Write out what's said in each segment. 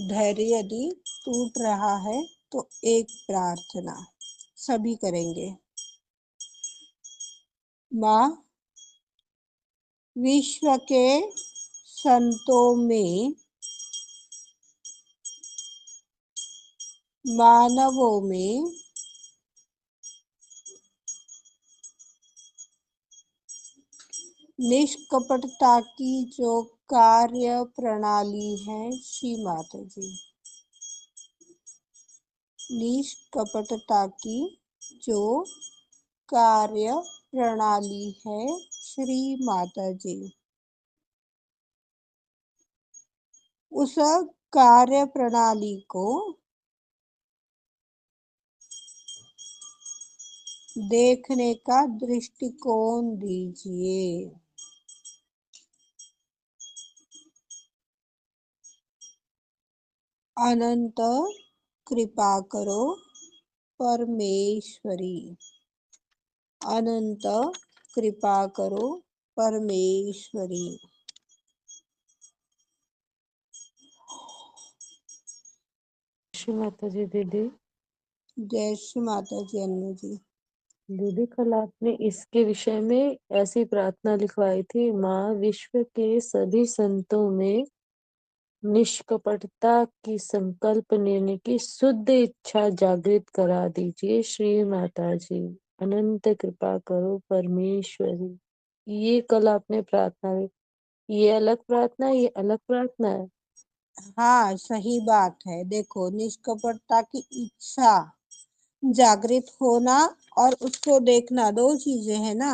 धैर्य यदि टूट रहा है तो एक प्रार्थना सभी करेंगे। माँ, विश्व के संतों में, मानवों में निष्कपटता की जो कार्य प्रणाली है, श्री माता जी, निष्कपटता की जो कार्य प्रणाली है, श्री माता जी, उस कार्य प्रणाली को देखने का दृष्टिकोण दीजिए। अनंत कृपा करो परमेश्वरी, अनंत कृपा करो परमेश्वरी। श्री माता जी। दीदी जय श्री माता जी। अन्नू जी, दीदी कल आपने इसके विषय में ऐसी प्रार्थना लिखवाई थी, माँ विश्व के सभी संतों में निष्कपटता की संकल्प लेने की शुद्ध इच्छा जागृत करा दीजिए श्री माता जी, अनंत कृपा करो परमेश्वरी। ये कल आपने प्रार्थना, ये अलग प्रार्थना, ये अलग प्रार्थना है। हाँ सही बात है। देखो, निष्कपटता की इच्छा जागृत होना और उसको देखना, दो चीजें हैं ना।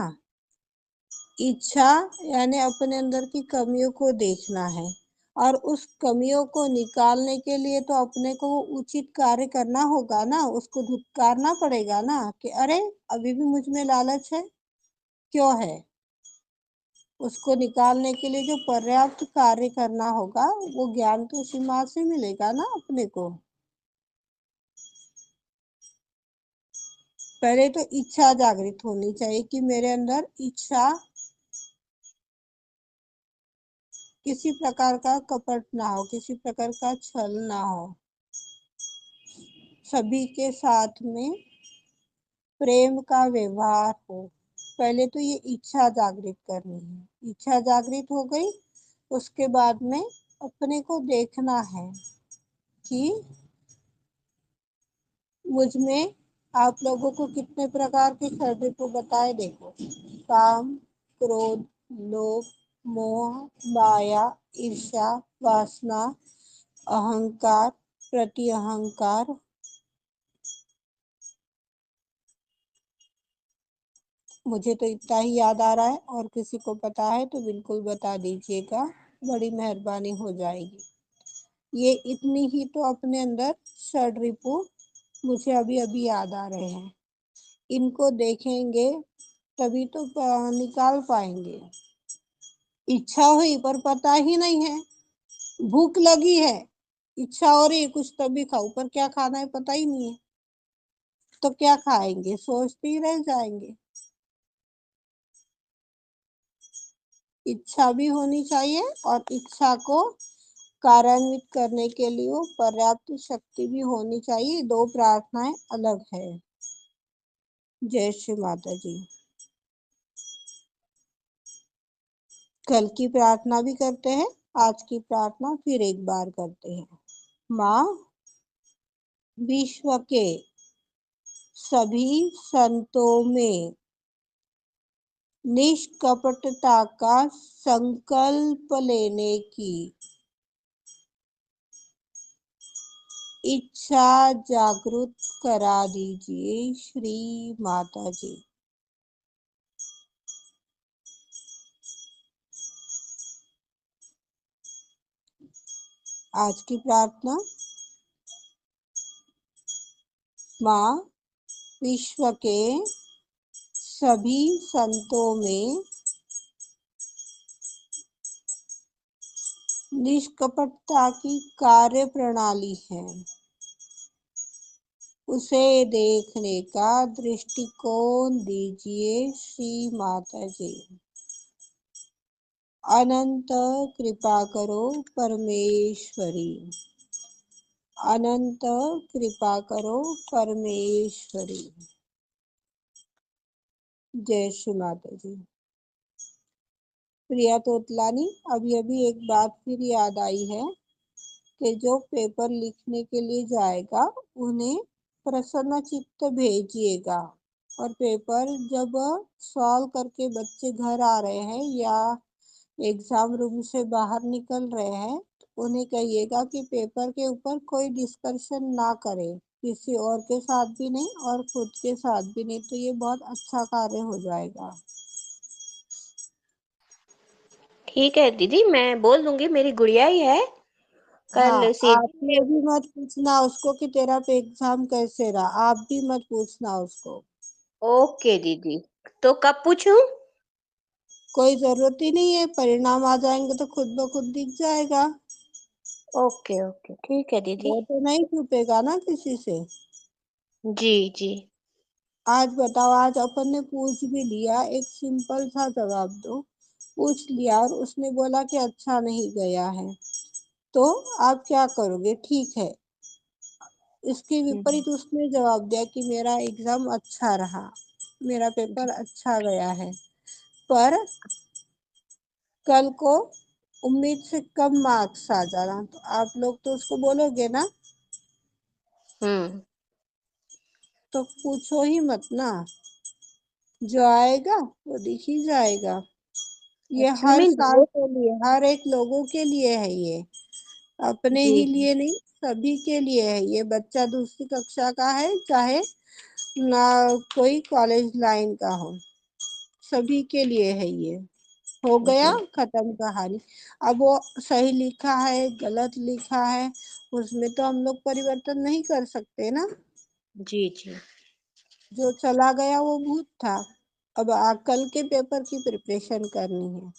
इच्छा यानी अपने अंदर की कमियों को देखना है, और उस कमियों को निकालने के लिए तो अपने को उचित कार्य करना होगा ना, उसको धुतकारना पड़ेगा ना कि अरे अभी भी मुझ में लालच है, क्यों है। उसको निकालने के लिए जो पर्याप्त कार्य करना होगा वो ज्ञान तो इसी माँ से मिलेगा ना अपने को। पहले तो इच्छा जागृत होनी चाहिए कि मेरे अंदर इच्छा, किसी प्रकार का कपट ना हो, किसी प्रकार का छल ना हो, सभी के साथ में प्रेम का व्यवहार हो। पहले तो ये इच्छा जागृत करनी है। इच्छा जागृत हो गई, उसके बाद में अपने को देखना है कि मुझ में, आप लोगों को कितने प्रकार के षड्रिपु बताए। देखो, काम, क्रोध, लोभ, मोह, माया, ईर्ष्या, वासना, अहंकार, प्रति अहंकार। मुझे तो इतना ही याद आ रहा है, और किसी को पता है तो बिल्कुल बता दीजिएगा, बड़ी मेहरबानी हो जाएगी। ये इतनी ही तो अपने अंदर षड्रिपु मुझे अभी अभी याद आ रहे हैं। इनको देखेंगे तभी तो निकाल पाएंगे। इच्छा हुई पर पता ही नहीं है, भूख लगी है, इच्छा हो रही है कुछ तभी खाऊं, पर क्या खाना है पता ही नहीं है, तो क्या खाएंगे, सोचते ही रह जाएंगे। इच्छा भी होनी चाहिए, और इच्छा को कार्यान्वित करने के लिए पर्याप्त शक्ति भी होनी चाहिए। दो प्रार्थनाएं अलग है। जय श्री माता जी। कल की प्रार्थना भी करते हैं, आज की प्रार्थना फिर एक बार करते हैं। माँ, विश्व के सभी संतों में निष्कपटता का संकल्प लेने की इच्छा जागृत करा दीजिए श्री माता जी। आज की प्रार्थना, माँ विश्व के सभी संतों में निष्कपटता की कार्य प्रणाली है, उसे देखने का दृष्टिकोण दीजिए श्री माता जी। अनंत कृपा करो परमेश्वरी। अनंत कृपा करो परमेश्वरी। जय श्री माता जी। प्रिया तोतलानी, अभी अभी एक बात फिर याद आई है कि जो पेपर लिखने के लिए जाएगा उन्हें प्रसन्न चित्त भेजिएगा। और पेपर जब सॉल्व करके बच्चे घर आ रहे हैं या एग्जाम रूम से बाहर निकल रहे हैं, उन्हें कहिएगा कि पेपर के ऊपर कोई डिस्कशन ना करे, किसी और के साथ भी नहीं और खुद के साथ भी नहीं, तो ये बहुत अच्छा कार्य हो जाएगा। ठीक है दीदी, मैं बोल दूंगी, मेरी गुड़िया ही है। हाँ, कल आप सीधी ये भी मत पूछना उसको कि तेरा एग्जाम कैसे रहा, आप भी मत पूछना उसको। ओके दीदी, तो कब पूछूं? कोई जरूरत ही नहीं है, परिणाम आ जाएंगे तो खुद ब खुद दिख जाएगा। ओके ओके, ठीक है दीदी। वो तो नहीं छुपेगा ना किसी से। जी जी। आज बताओ, आज अपन ने पूछ भी लिया, एक सिंपल सा जवाब दो, पूछ लिया और उसने बोला कि अच्छा नहीं गया है, तो आप क्या करोगे? ठीक है, इसके विपरीत उसने जवाब दिया कि मेरा एग्जाम अच्छा रहा, मेरा पेपर अच्छा गया है, पर कल को उम्मीद से कम मार्क्स आ जाना, तो आप लोग तो उसको बोलोगे ना। हम्म। तो पूछो ही मत ना, जो आएगा वो दिख ही जाएगा। ये एक्चुअली हर में साल के लिए, हर एक लोगों के लिए है, ये अपने जी ही लिए नहीं, सभी के लिए है। ये बच्चा दूसरी कक्षा का है, चाहे ना कोई कॉलेज लाइन का हो, सभी के लिए है ये। हो गया, जी खत्म कहानी। अब वो सही लिखा है गलत लिखा है, उसमें तो हम लोग परिवर्तन नहीं कर सकते ना। जी जी। जो चला गया वो भूत था। अब कल के पेपर की प्रिपरेशन करनी है,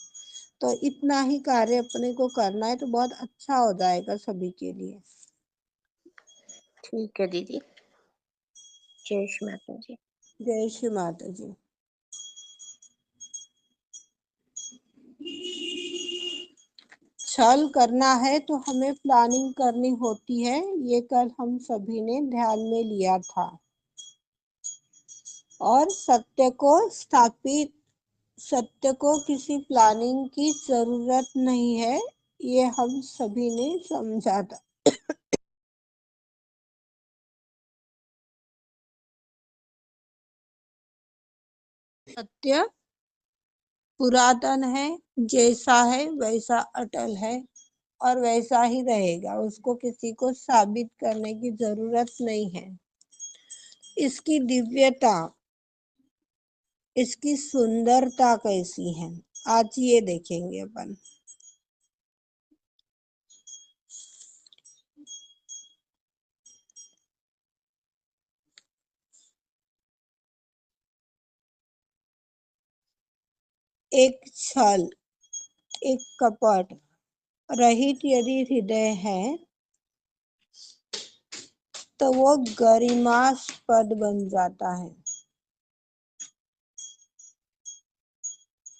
तो इतना ही कार्य अपने को करना है, तो बहुत अच्छा हो जाएगा सभी के लिए। ठीक है दीदी। जय श्री माता जी। जय श्री माता जी। छल करना है तो हमें प्लानिंग करनी होती है, ये कल हम सभी ने ध्यान में लिया था। और सत्य को किसी प्लानिंग की जरूरत नहीं है, ये हम सभी ने समझा था। सत्य पुरातन है, जैसा है वैसा अटल है और वैसा ही रहेगा, उसको किसी को साबित करने की जरूरत नहीं है। इसकी दिव्यता, इसकी सुंदरता कैसी है, आज ये देखेंगे अपन। एक छल, एक कपट रहित यदि हृदय है, तो वो गरिमास्पद बन जाता है।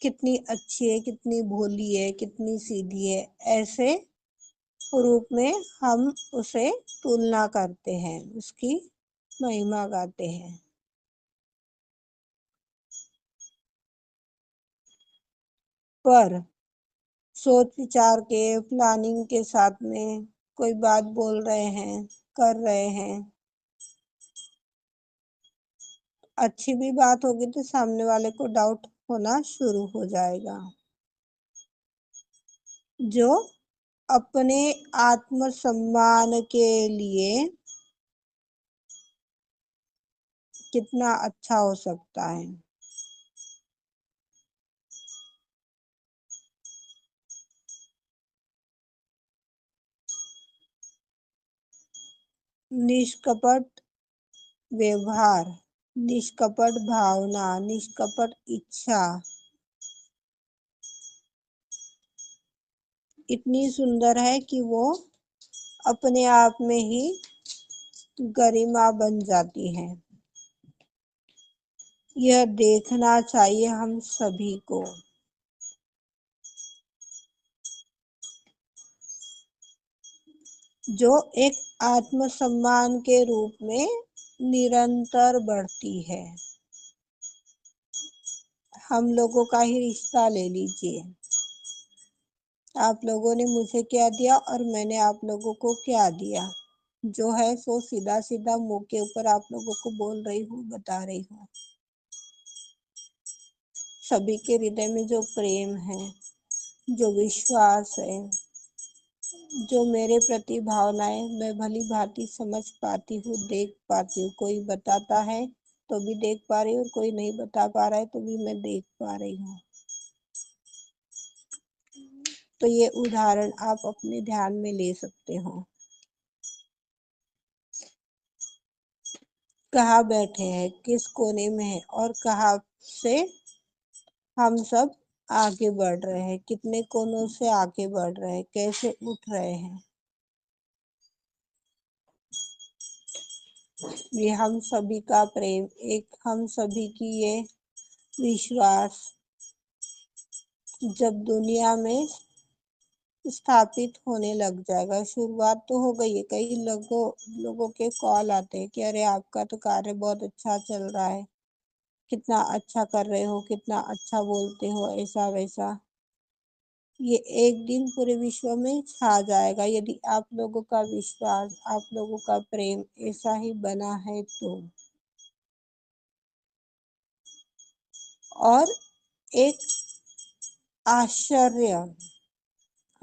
कितनी अच्छी है, कितनी भोली है, कितनी सीधी है, ऐसे रूप में हम उसे तुलना करते हैं, उसकी महिमा गाते हैं। पर सोच विचार के प्लानिंग के साथ में कोई बात बोल रहे हैं, कर रहे हैं, अच्छी भी बात होगी तो सामने वाले को डाउट होना शुरू हो जाएगा। जो अपने आत्मसम्मान के लिए कितना अच्छा हो सकता है। निष्कपट व्यवहार, निष्कपट भावना, निष्कपट इच्छा इतनी सुंदर है कि वो अपने आप में ही गरिमा बन जाती है। यह देखना चाहिए हम सभी को। जो एक आत्मसम्मान के रूप में निरंतर बढ़ती है। हम लोगों का ही रिश्ता ले लीजिए, आप लोगों ने मुझे क्या दिया और मैंने आप लोगों को क्या दिया, जो है सो सीधा सीधा मुंह के ऊपर आप लोगों को बोल रही हूँ, बता रही हूँ। सभी के हृदय में जो प्रेम है, जो विश्वास है, जो मेरे प्रति भावनाएं मैं भली भांति समझ पाती हूँ, देख पाती हूँ। कोई बताता है तो भी देख पा रही हूँ, और कोई नहीं बता पा रहा है तो भी मैं देख पा रही हूँ। तो ये उदाहरण आप अपने ध्यान में ले सकते हो। कहाँ बैठे हैं, किस कोने में है, और कहाँ से हम सब आगे बढ़ रहे हैं, कितने कोनों से आगे बढ़ रहे हैं, कैसे उठ रहे हैं। ये हम सभी का प्रेम, एक हम सभी की ये विश्वास जब दुनिया में स्थापित होने लग जाएगा। शुरुआत तो हो गई है, कई लोगों के कॉल आते हैं कि अरे आपका तो कार्य बहुत अच्छा चल रहा है, कितना अच्छा कर रहे हो, कितना अच्छा बोलते हो, ऐसा वैसा। ये एक दिन पूरे विश्व में छा जाएगा यदि आप लोगों का विश्वास, आप लोगों का प्रेम ऐसा ही बना है तो। और एक आश्चर्य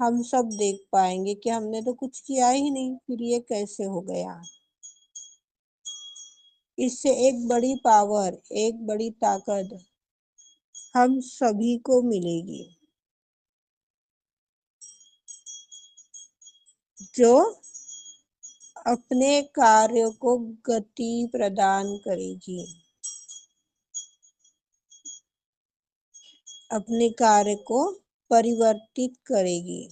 हम सब देख पाएंगे कि हमने तो कुछ किया ही नहीं, फिर ये कैसे हो गया। इससे एक बड़ी पावर, एक बड़ी ताकत हम सभी को मिलेगी, जो अपने कार्य को गति प्रदान करेगी, अपने कार्य को परिवर्तित करेगी,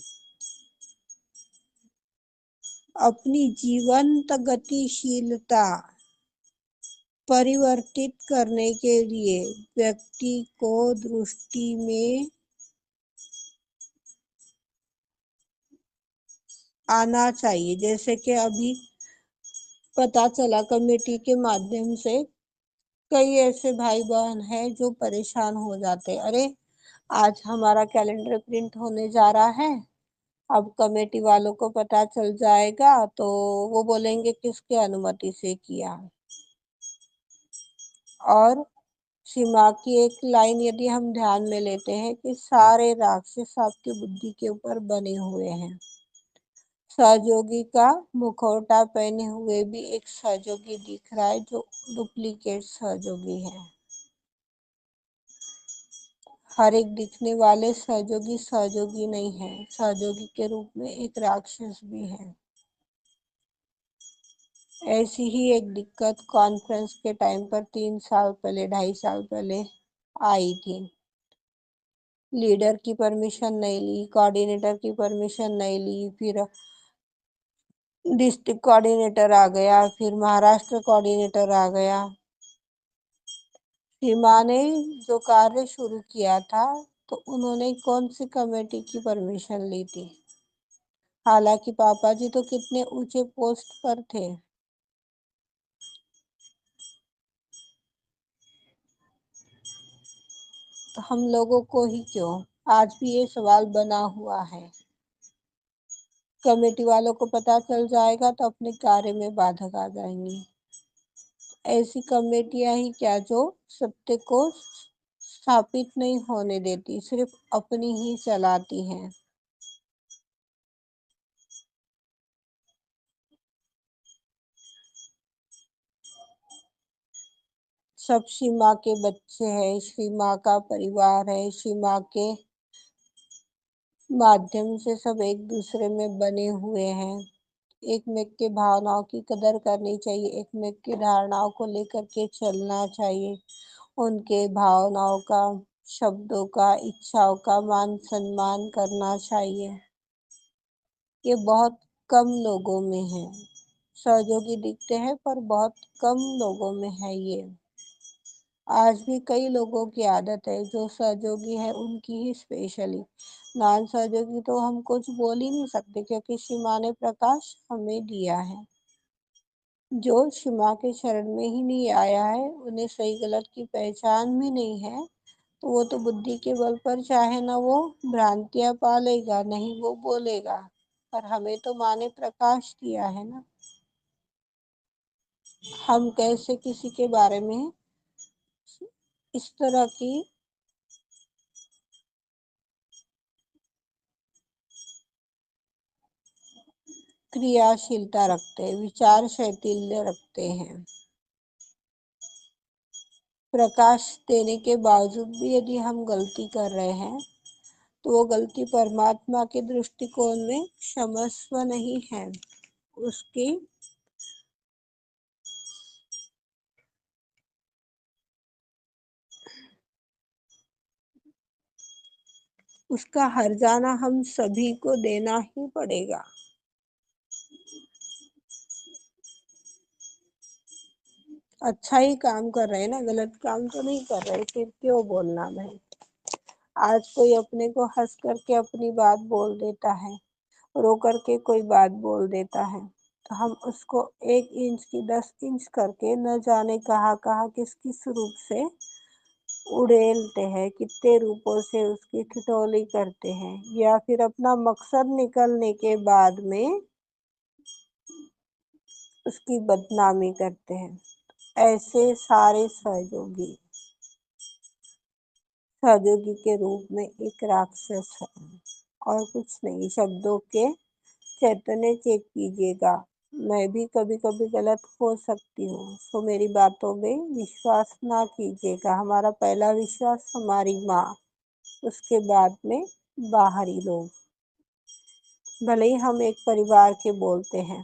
अपनी जीवंत गतिशीलता परिवर्तित करने के लिए व्यक्ति को दृष्टि में आना चाहिए। जैसे कि अभी पता चला कमेटी के माध्यम से, कई ऐसे भाई बहन हैं जो परेशान हो जाते, अरे आज हमारा कैलेंडर प्रिंट होने जा रहा है, अब कमेटी वालों को पता चल जाएगा तो वो बोलेंगे किसके अनुमति से किया। और सीमा की एक लाइन यदि हम ध्यान में लेते हैं कि सारे राक्षस आपकी बुद्धि के ऊपर बने हुए हैं। सहयोगी का मुखौटा पहने हुए भी एक सहयोगी दिख रहा है जो डुप्लीकेट सहयोगी है। हर एक दिखने वाले सहयोगी सहयोगी नहीं है, सहयोगी के रूप में एक राक्षस भी है। ऐसी ही एक दिक्कत कॉन्फ्रेंस के टाइम पर 3 साल पहले, 2.5 साल पहले आई थी। लीडर की परमिशन नहीं ली, कोऑर्डिनेटर की परमिशन नहीं ली, फिर डिस्ट्रिक्ट कोऑर्डिनेटर आ गया, फिर महाराष्ट्र कोऑर्डिनेटर आ गया। सीमा ने जो कार्य शुरू किया था तो उन्होंने कौन सी कमेटी की परमिशन ली थी? हालांकि पापा जी तो कितने ऊंचे पोस्ट पर थे। तो हम लोगों को ही क्यों आज भी ये सवाल बना हुआ है। कमेटी वालों को पता चल जाएगा तो अपने कार्य में बाधक आ जाएंगी। ऐसी कमेटियां ही क्या जो सत्य को स्थापित नहीं होने देती, सिर्फ अपनी ही चलाती हैं। सब सीमा के बच्चे हैं, सीमा का परिवार है, सीमा के माध्यम से सब एक दूसरे में बने हुए हैं। एक मेक के भावनाओं की कदर करनी चाहिए, एक मेक की धारणाओं को लेकर के चलना चाहिए, उनके भावनाओं का, शब्दों का, इच्छाओं का मान सम्मान करना चाहिए। ये बहुत कम लोगों में है। सहयोगी दिखते हैं पर बहुत कम लोगों में है ये। आज भी कई लोगों की आदत है, जो सहयोगी है उनकी ही स्पेशली, नॉन सहयोगी तो हम कुछ बोल ही नहीं सकते, क्योंकि सीमा ने प्रकाश हमें दिया है। जो सीमा के शरण में ही नहीं आया है, उन्हें सही गलत की पहचान भी नहीं है, तो वो तो बुद्धि के बल पर चाहे ना वो भ्रांतियां पालेगा, नहीं वो बोलेगा। पर हमें तो माँ ने प्रकाश दिया है ना, हम कैसे किसी के बारे में इस तरह की क्रियाशीलता रखते हैं, विचार शैथिल्य रखते हैं। प्रकाश देने के बावजूद भी यदि हम गलती कर रहे हैं, तो वो गलती परमात्मा के दृष्टिकोण में क्षमस्व नहीं है। उसकी उसका हर्जाना हम सभी को देना ही पड़ेगा। अच्छा ही काम कर रहे हैं ना, गलत काम तो नहीं कर रहे, फिर क्यों बोलना भाई। आज कोई अपने को हंस करके अपनी बात बोल देता है, रो करके कोई बात बोल देता है, तो हम उसको 1 इंच की 10 इंच करके न जाने कहाँ किस किस रूप से उड़ेलते हैं, कितने रूपों से उसकी ठिठोली करते हैं, या फिर अपना मकसद निकलने के बाद में उसकी बदनामी करते हैं। ऐसे सारे सहयोगी के रूप में एक राक्षस है, और कुछ नहीं। शब्दों के चैतन्य चेक कीजिएगा, मैं भी कभी कभी गलत हो सकती हूँ, तो मेरी बातों में विश्वास ना कीजिएगा। हमारा पहला विश्वास हमारी माँ, उसके बाद में बाहरी लोग। भले ही हम एक परिवार के बोलते हैं,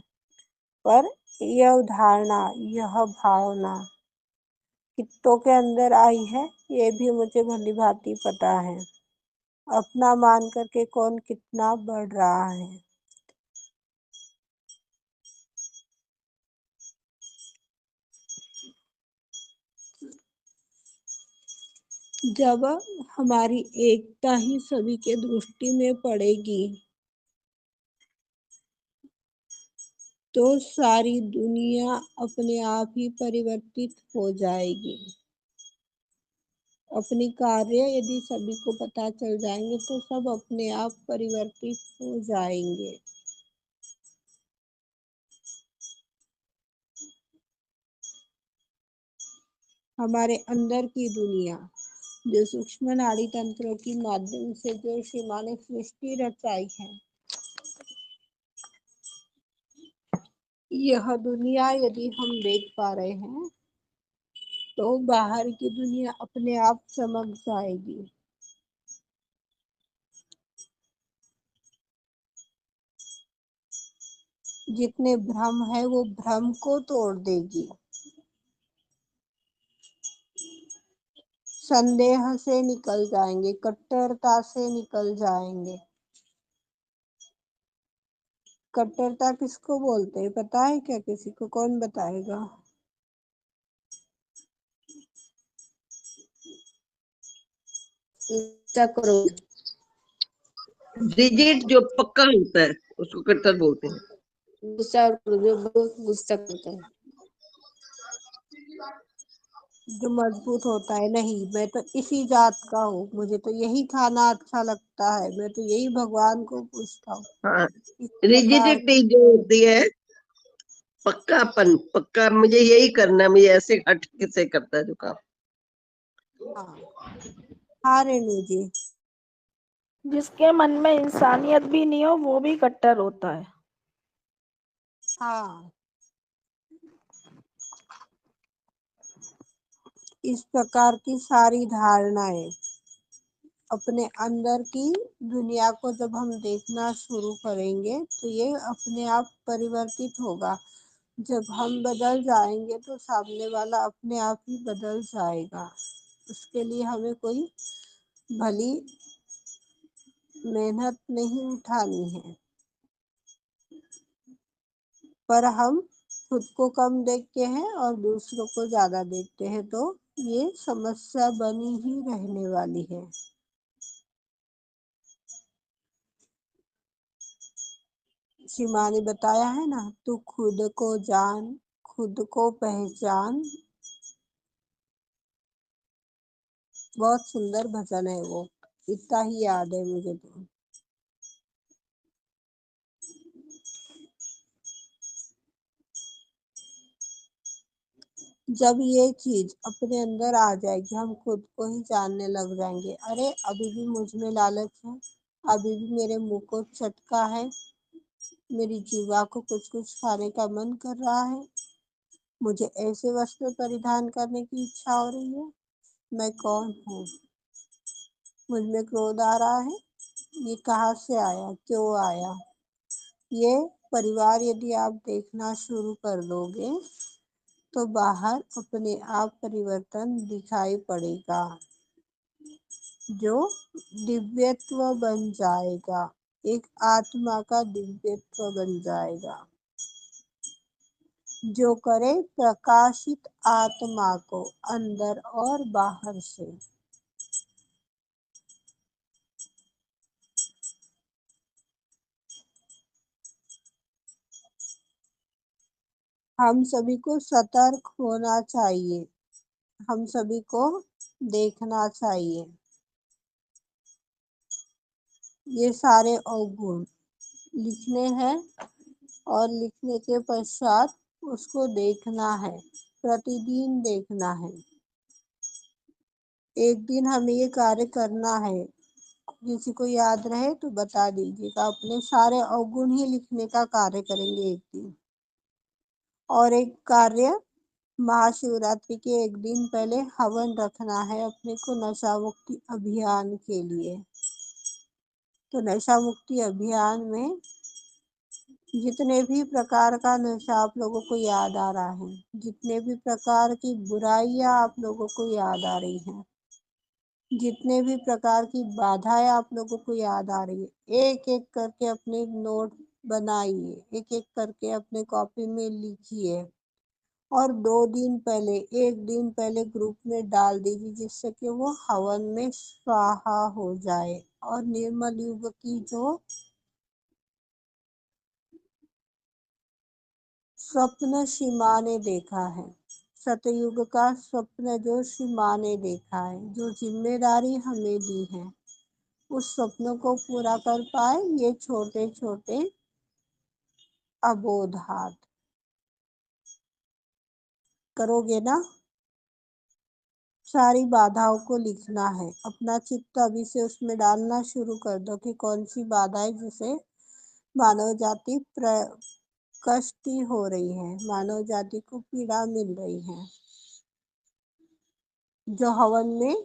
पर यह धारणा, यह भावना कित्तों के अंदर आई है, ये भी मुझे भली भांति पता है। अपना मान करके कौन कितना बढ़ रहा है। जब हमारी एकता ही सभी के दृष्टि में पड़ेगी, तो सारी दुनिया अपने आप ही परिवर्तित हो जाएगी। अपनी कार्य यदि सभी को पता चल जाएंगे, तो सब अपने आप परिवर्तित हो जाएंगे। हमारे अंदर की दुनिया, जो सूक्ष्म नाड़ी तंत्रों के माध्यम से जो सीमा ने सृष्टि रचाई है, यह दुनिया यदि हम देख पा रहे हैं, तो बाहर की दुनिया अपने आप चमक जाएगी। जितने भ्रम है वो भ्रम को तोड़ देगी। संदेह से निकल जाएंगे, कट्टरता से निकल जाएंगे। कट्टरता किसको बोलते हैं, पता है क्या किसी को? कौन बताएगा? क्रोध, रिजिड जो पक्का होता है उसको कट्टर बोलते हैं। गुस्सा और क्रोध, जो बहुत गुस्सा करता है। जो मजबूत होता है, नहीं मैं तो इसी जात का हूँ, मुझे तो यही खाना अच्छा लगता है, मैं तो यही भगवान को पूछता हूँ। हाँ, इस प्रकार रिजिडिटी जो होती है, पक्कापन, पक्का मुझे यही करना है, मुझे ऐसे हट से करता है जो काम। हाँ हाँ रेणु जी, जिसके मन में इंसानियत भी नहीं हो वो भी कट्टर होता है। हाँ इस प्रकार की सारी धारणाएं अपने अंदर की दुनिया को जब हम देखना शुरू करेंगे, तो ये अपने आप परिवर्तित होगा। जब हम बदल जाएंगे, तो सामने वाला अपने आप ही बदल जाएगा। उसके लिए हमें कोई भली मेहनत नहीं उठानी है, पर हम खुद को कम देखते हैं और दूसरों को ज्यादा देखते हैं, तो ये समस्या बनी ही रहने वाली है। सीमा ने बताया है ना, तू खुद को जान, खुद को पहचान। बहुत सुंदर भजन है वो, इतना ही याद है मुझे तो। जब ये चीज अपने अंदर आ जाएगी, हम खुद को ही जानने लग जाएंगे, अरे अभी भी मुझ में लालच है, अभी भी मेरे मुंह को चटका है, मेरी जीवा को कुछ कुछ खाने का मन कर रहा है, मुझे ऐसे वस्त्र परिधान करने की इच्छा हो रही है, मैं कौन हूँ, मुझ में क्रोध आ रहा है, ये कहाँ से आया, क्यों आया। ये परिवार यदि आप देखना शुरू कर दोगे तो बाहर अपने आप परिवर्तन दिखाई पड़ेगा, जो दिव्यत्व बन जाएगा, एक आत्मा का दिव्यत्व बन जाएगा, जो करे प्रकाशित आत्मा को अंदर और बाहर से। हम सभी को सतर्क होना चाहिए, हम सभी को देखना चाहिए, ये सारे अवगुण लिखने हैं और लिखने के पश्चात उसको देखना है, प्रतिदिन देखना है। एक दिन हमें ये कार्य करना है, किसी को याद रहे तो बता दीजिएगा, अपने सारे अवगुण ही लिखने का कार्य करेंगे एक दिन। और एक कार्य, महाशिवरात्रि के एक दिन पहले हवन रखना है अपने को नशा मुक्ति अभियान के लिए। तो नशा मुक्ति अभियान में जितने भी प्रकार का नशा आप लोगों को याद आ रहा है, जितने भी प्रकार की बुराइयां आप लोगों को याद आ रही हैं, जितने भी प्रकार की बाधाएं आप लोगों को याद आ रही है, एक एक करके अपने नोट बनाइए, एक एक करके अपने कॉपी में लिखिए और 2 दिन पहले, एक दिन पहले ग्रुप में डाल दीजिए, जिससे कि वो हवन में स्वाहा हो जाए। और निर्मल युग की जो स्वप्न सीमा ने देखा है, सतयुग का स्वप्न जो सीमा ने देखा है, जो जिम्मेदारी हमें दी है, उस स्वप्न को पूरा कर पाए ये छोटे छोटे अबोधात। करोगे ना। सारी बाधाओं को लिखना है, अपना चित्त अभी से उसमें डालना शुरू कर दो कि कौन सी बाधाएं जिसे मानव जाति कष्टी हो रही है, मानव जाति को पीड़ा मिल रही है, जो हवन में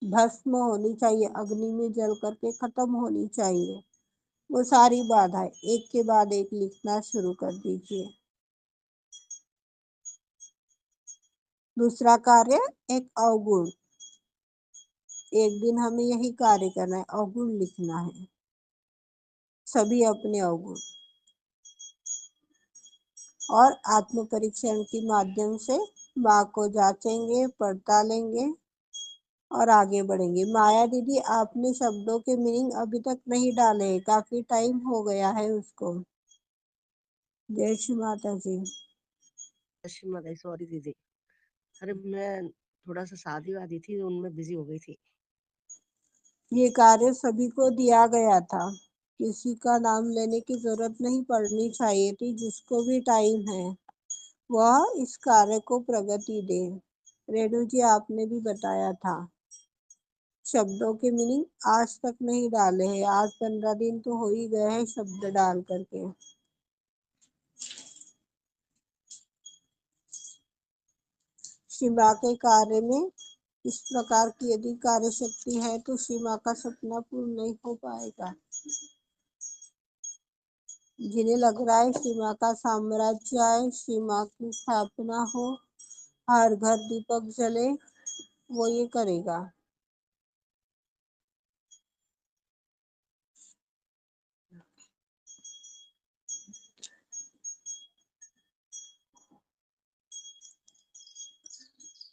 भस्म होनी चाहिए, अग्नि में जल करके खत्म होनी चाहिए। वो सारी बाधाएं एक के बाद एक लिखना शुरू कर दीजिए। दूसरा कार्य, एक अवगुण, एक दिन हमें यही कार्य करना है, अवगुण लिखना है, सभी अपने अवगुण। और आत्म परीक्षण के माध्यम से माँ को जांचेंगे, पड़तालेंगे और आगे बढ़ेंगे। माया दीदी, आपने शब्दों के मीनिंग अभी तक नहीं डाले, काफी टाइम हो गया है उसको। जय श्री माता जी। सॉरी दीदी, अरे मैं थोड़ा सा शादी वादी थी, उनमें बिजी हो गई थी। ये कार्य सभी को दिया गया था, किसी का नाम लेने की जरूरत नहीं पड़नी चाहिए थी। जिसको भी टाइम है वह इस कार्य को प्रगति दे। रेणु जी, आपने भी बताया था, शब्दों के मीनिंग आज तक नहीं डाले हैं, आज 15 दिन तो हो ही गए हैं शब्द डाल करके। शिवा के कार्य में इस प्रकार की यदि कार्य शक्ति है तो शिवा का सपना पूर्ण नहीं हो पाएगा। जिन्हें लग रहा है शिवा का साम्राज्य आए, शिवा की स्थापना हो, हर घर दीपक जले, वो ये करेगा।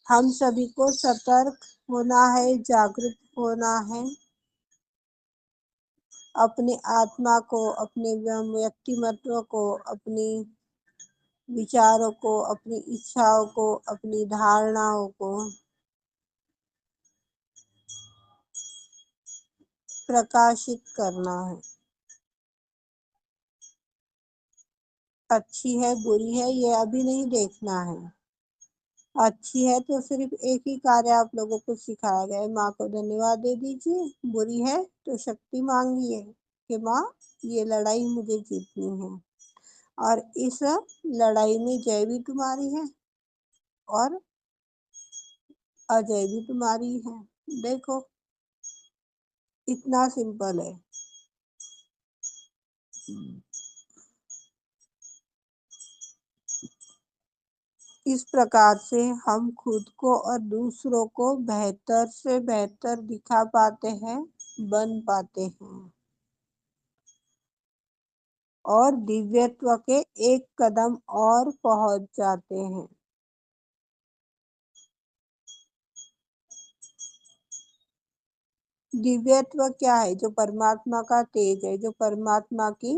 हम सभी को सतर्क होना है, जागरूक होना है। अपनी आत्मा को, अपने व्यक्तिमत्व को, अपनी विचारों को, अपनी इच्छाओं को, अपनी धारणाओं को प्रकाशित करना है। अच्छी है, बुरी है, ये अभी नहीं देखना है। अच्छी है तो सिर्फ एक ही कार्य आप लोगों को सिखाया गया है, माँ को धन्यवाद दे दीजिए। बुरी है तो शक्ति मांगिए कि माँ ये लड़ाई मुझे जीतनी है, और इस लड़ाई में जय भी तुम्हारी है और अजय भी तुम्हारी है। देखो, इतना सिंपल है। इस प्रकार से हम खुद को और दूसरों को बेहतर से बेहतर दिखा पाते हैं, बन पाते हैं, और दिव्यत्व के एक कदम और पहुंच जाते हैं। दिव्यत्व क्या है? जो परमात्मा का तेज है, जो परमात्मा की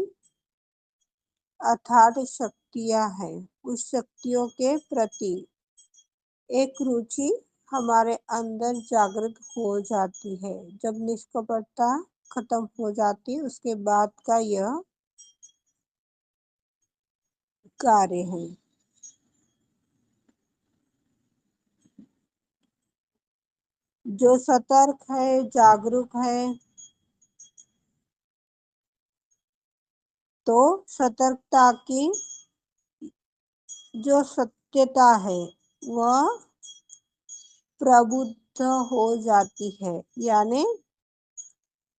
अथाह शक्तियां हैं, उस शक्तियों के प्रति एक रुचि हमारे अंदर जागृत हो जाती है। जब निष्कपटता खत्म हो जाती है, उसके बाद का यह कार्य है। जो सतर्क है, जागरूक है, तो सतर्कता की जो सत्यता है वह प्रबुद्ध हो जाती है, यानी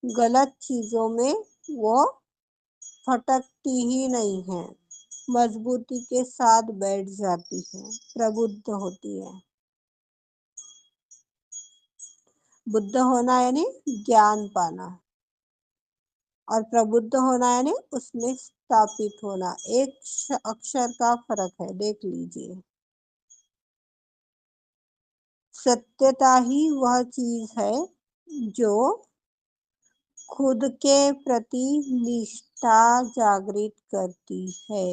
गलत चीजों में वो फटकती ही नहीं है, मजबूती के साथ बैठ जाती है, प्रबुद्ध होती है। बुद्ध होना यानी ज्ञान पाना, और प्रबुद्ध होना यानी उसमें स्थापित होना। एक अक्षर का फर्क है, देख लीजिए। सत्यता ही वह चीज है जो खुद के प्रति निष्ठा जागृत करती है।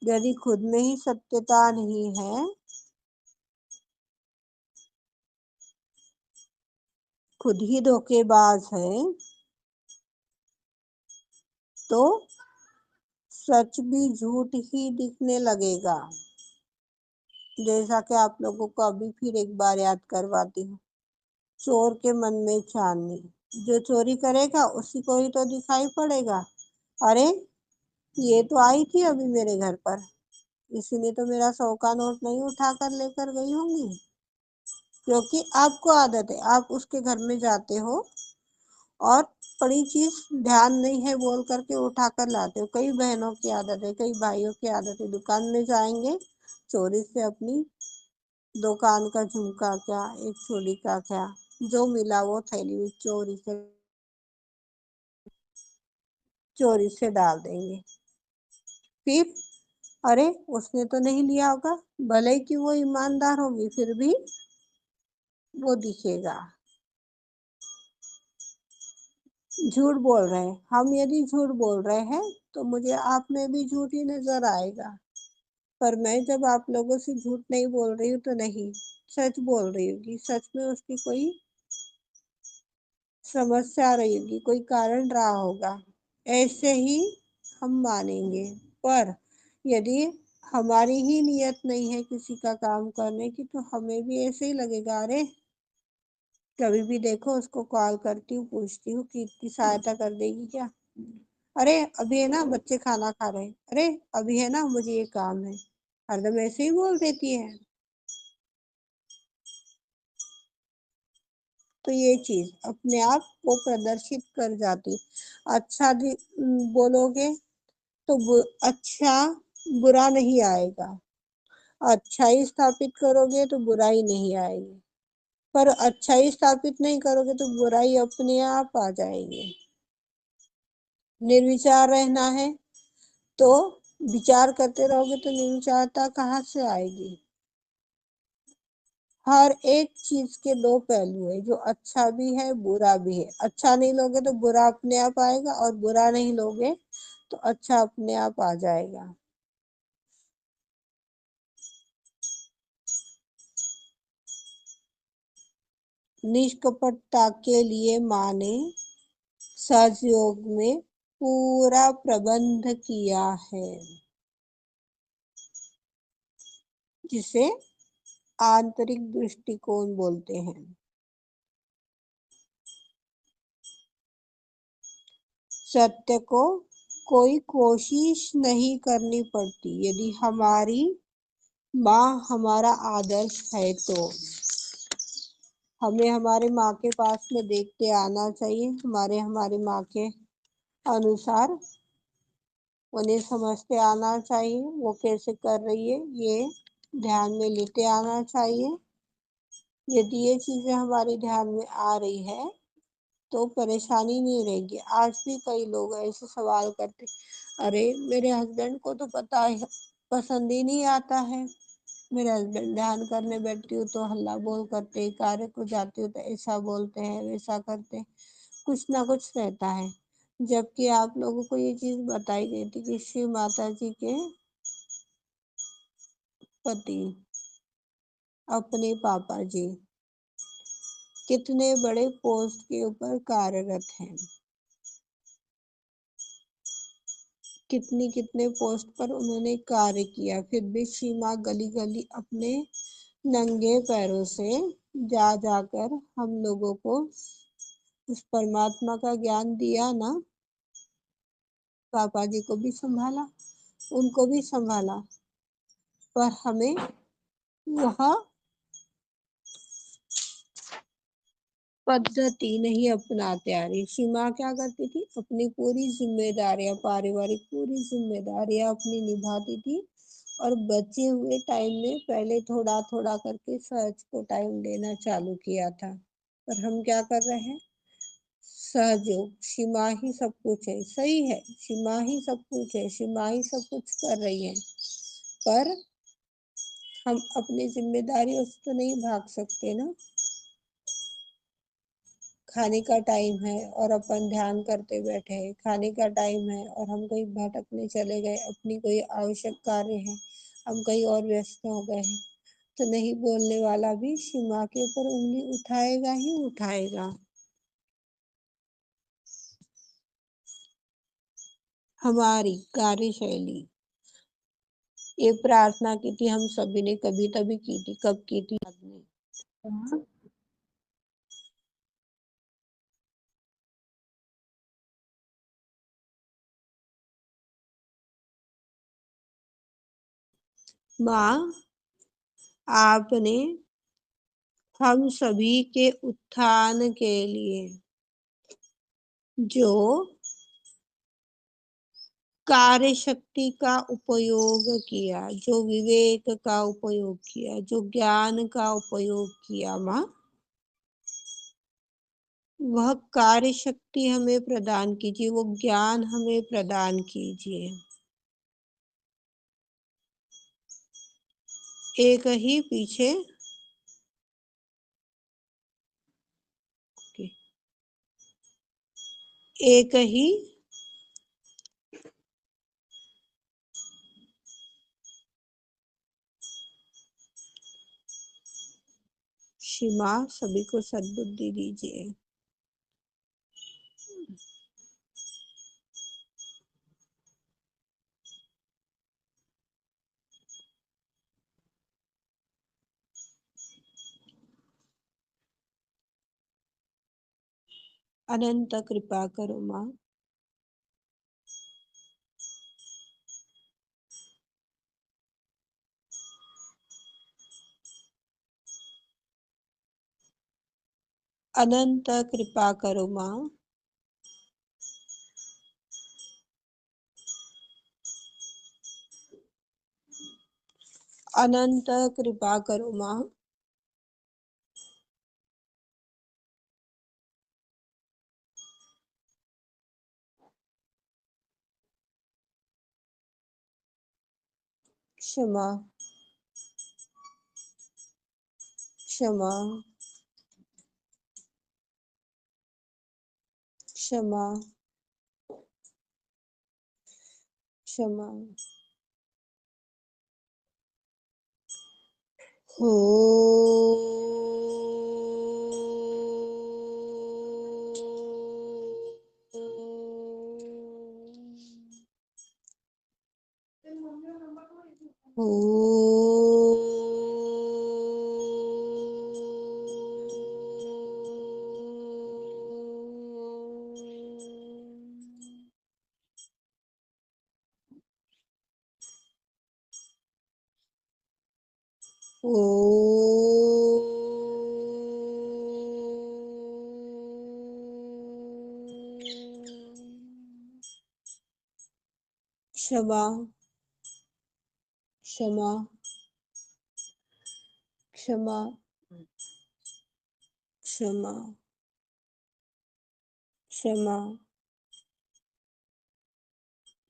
यदि खुद में ही सत्यता नहीं है, खुद ही धोखेबाज है, तो सच भी झूठ ही दिखने लगेगा। जैसा कि आप लोगों को अभी फिर एक बार याद करवाती हूँ, चोर के मन में चांदनी, जो चोरी करेगा उसी को ही तो दिखाई पड़ेगा। अरे, ये तो आई थी अभी मेरे घर पर, इसी ने तो मेरा 100 का नोट नहीं उठा कर लेकर गई होंगी। क्योंकि आपको आदत है, आप उसके घर में जाते हो और बड़ी चीज ध्यान नहीं है बोल करके उठा कर लाते हो। कई बहनों की आदत है, कई भाइयों की आदत है, दुकान में जाएंगे, चोरी से अपनी दुकान का झुमका क्या, एक चूड़ी का क्या, जो मिला वो थैली में चोरी से डाल देंगे। फिर अरे, उसने तो नहीं लिया होगा, भले ही कि वो ईमानदार होगी, फिर भी वो दिखेगा। झूठ बोल रहे हैं हम, यदि झूठ बोल रहे हैं तो मुझे आप में भी झूठ ही नजर आएगा। पर मैं जब आप लोगों से झूठ नहीं बोल रही हूँ तो नहीं, सच बोल रही हूँ कि सच में उसकी कोई समस्या रही होगी, कोई कारण रहा होगा, ऐसे ही हम मानेंगे। पर यदि हमारी ही नियत नहीं है किसी का काम करने की, तो हमें भी ऐसे ही लगेगा। अरे, कभी भी देखो उसको कॉल करती हूँ, पूछती हूँ कि इतनी सहायता कर देगी क्या। अरे, अभी है ना, बच्चे खाना खा रहे हैं। अरे, अभी है ना, मुझे ये काम है। हरदम ऐसे ही बोल देती है। तो ये चीज अपने आप को प्रदर्शित कर जाती। अच्छा बोलोगे तो अच्छा बुरा नहीं आएगा, अच्छाई स्थापित करोगे तो बुराई नहीं आएगी, पर अच्छाई स्थापित नहीं करोगे तो बुराई अपने आप आ जाएगी। निर्विचार रहना है तो विचार करते रहोगे तो निर्विचारता कहाँ से आएगी। हर एक चीज के दो पहलू है, जो अच्छा भी है बुरा भी है। अच्छा नहीं लोगे तो बुरा अपने आप आएगा, और बुरा नहीं लोगे तो अच्छा अपने आप आ जाएगा। निष्कपटता के लिए माँ ने सहयोग में पूरा प्रबंध किया है, जिसे आंतरिक दृष्टिकोण बोलते हैं। सत्य को कोई कोशिश नहीं करनी पड़ती। यदि हमारी माँ हमारा आदर्श है तो हमें हमारे माँ के पास में देखते आना चाहिए, हमारी माँ के अनुसार उन्हें समझते आना चाहिए। वो कैसे कर रही है ये ध्यान में लेते आना चाहिए। यदि ये चीजें हमारे ध्यान में आ रही है तो परेशानी नहीं रहेगी। आज भी कई लोग ऐसे सवाल करते, अरे मेरे हस्बैंड को तो पता है, पसंद ही नहीं आता है। मेरे हस्बैंड ध्यान करने बैठती हूँ तो हल्ला बोल करते, कार्य को जाती हूँ तो ऐसा बोलते हैं वैसा करते हैं, कुछ ना कुछ रहता है। जबकि आप लोगों को ये चीज बताई गई थी कि शिव माता जी के पति अपने पापा जी कितने बड़े पोस्ट के ऊपर कार्यरत हैं, कितने पोस्ट पर उन्होंने कार्य किया, फिर भी सीमा गली गली अपने नंगे पैरों से जा जाकर हम लोगों को उस परमात्मा का ज्ञान दिया ना। पापा जी को भी संभाला, उनको भी संभाला, पर हमें वह पद्धति नहीं अपनाते आ रही। सीमा क्या करती थी, अपनी पूरी जिम्मेदारियां, पारिवारिक पूरी जिम्मेदारियां अपनी निभाती थी, और बचे हुए टाइम में पहले थोड़ा थोड़ा करके सहज को टाइम देना चालू किया था। पर हम क्या कर रहे हैं, सहयोग, सीमा ही सब कुछ है। सही है, सीमा ही सब कुछ है, सीमा ही सब कुछ कर रही है, पर हम अपनी जिम्मेदारियों से तो नहीं भाग सकते ना। खाने का टाइम है और अपन ध्यान करते बैठे हैं, खाने का टाइम है और हम कहीं भटकने चले गए, अपनी कोई आवश्यक कार्य है, हम कहीं और व्यस्त हो गए हैं, तो नहीं बोलने वाला भी सीमा के ऊपर उंगली उठाएगा ही उठाएगा। हमारी कार्यशैली, ये प्रार्थना की थी हम सभी ने, कभी तभी की थी, कब की थी याद नहीं। माँ, आपने हम सभी के उत्थान के लिए जो कार्य शक्ति का उपयोग किया, जो विवेक का उपयोग किया, जो ज्ञान का उपयोग किया, माँ वह कार्य शक्ति हमें प्रदान कीजिए, वो ज्ञान हमें प्रदान कीजिए। एक ही पीछे एक ही सीमा सभी को सद्बुद्धि दीजिए। अनंत कृपा करो माँ। अनंत कृपा करो माँ। अनंत कृपा करो माँ। क्षमा, क्षमा, क्षमा, क्षमा। हो। हो। क्षमा, क्षमा, क्षमा, क्षमा, क्षमा,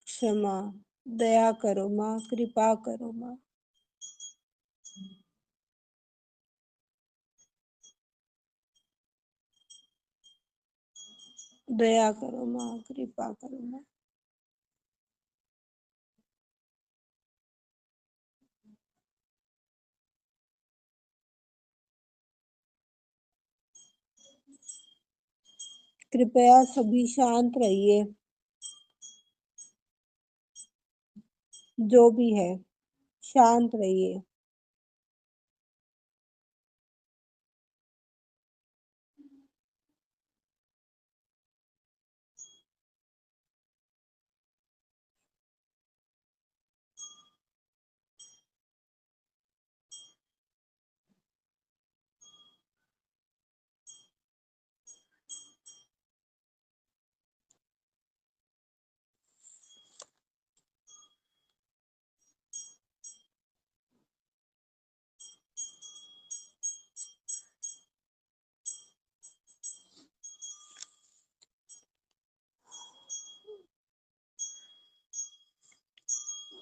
क्षमा। दया करो माँ, कृपा करो माँ। दया करो माँ, कृपा करो माँ। कृपया सभी शांत रहिए, जो भी है शांत रहिए।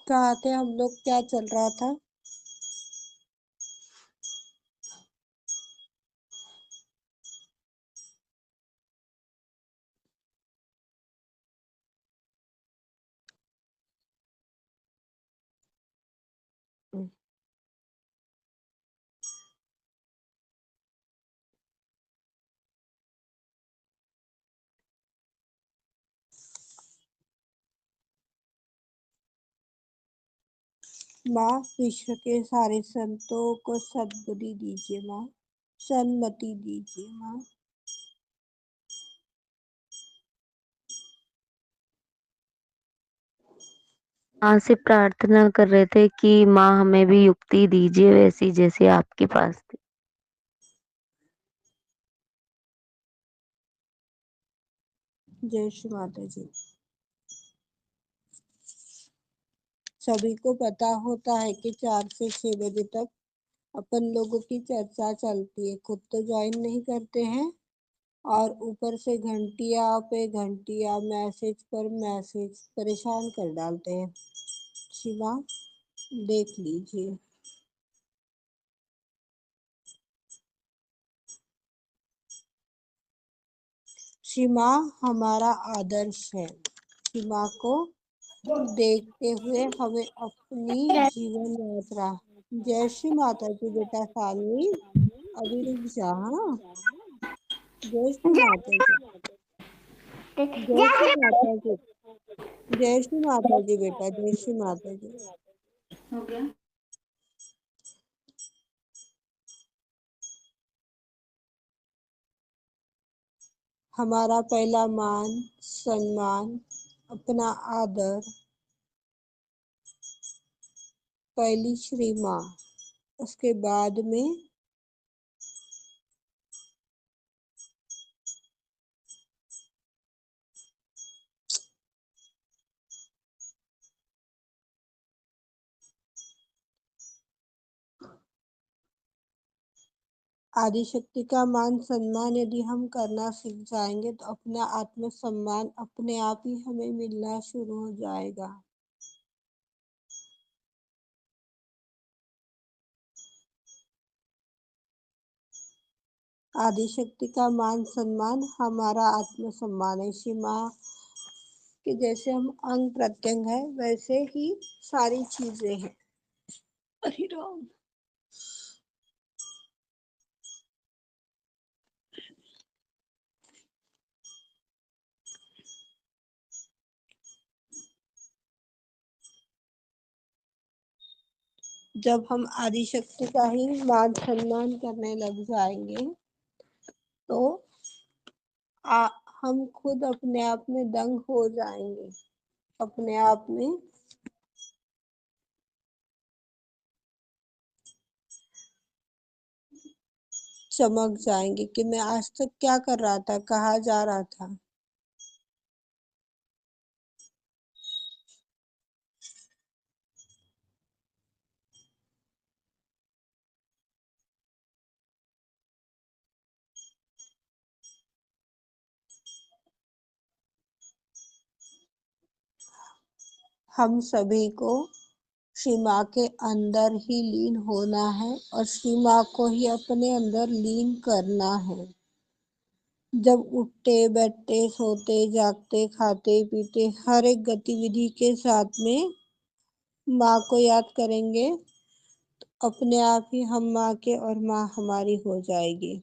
कहाँ थे हम लोग, क्या चल रहा था? माँ, विश्व के सारे संतों को सद्बुद्धि दीजिए माँ, सन्मति दीजिए माँ। माँ से प्रार्थना कर रहे थे कि माँ हमें भी युक्ति दीजिए वैसी जैसी आपके पास थी। जय श्री माता जी। सभी को पता होता है कि 4 से 6 बजे तक अपन लोगों की चर्चा चलती है, खुद तो ज्वाइन नहीं करते हैं और ऊपर से घंटिया पे घंटिया, मैसेज पर मैसेज परेशान कर डालते हैं। शिवा, देख लीजिए। सीमा हमारा आदर्श है। सीमा को देखते हुए हमें अपनी जीवन यात्रा। जय श्री माता जी बेटा सानवी, अभी रुक जा। हाँ, जय श्री माता जी, जय श्री माता जी, जय श्री माता जी बेटा, जय श्री माता जी। हमारा पहला मान सम्मान, अपना आदर, पहली श्री माँ, उसके बाद में आदिशक्ति का मान सम्मान यदि हम करना सीख जाएंगे तो अपना आत्म सम्मान अपने आप ही हमें मिलना शुरू हो जाएगा। आदिशक्ति का मान सम्मान हमारा आत्मसम्मान है। श्री माँ कि जैसे हम अंग प्रत्यंग है वैसे ही सारी चीजें हैं। हरि राम। जब हम आदिशक्ति का ही मान सम्मान करने लग जाएंगे तो आ, हम खुद अपने आप में दंग हो जाएंगे, अपने आप में चमक जाएंगे कि मैं आज तक क्या कर रहा था, कहाँ जा रहा था। हम सभी को श्री माँ के अंदर ही लीन होना है और श्री माँ को ही अपने अंदर लीन करना है। जब उठते बैठते सोते जागते खाते पीते हर एक गतिविधि के साथ में माँ को याद करेंगे तो अपने आप ही हम माँ के और माँ हमारी हो जाएगी।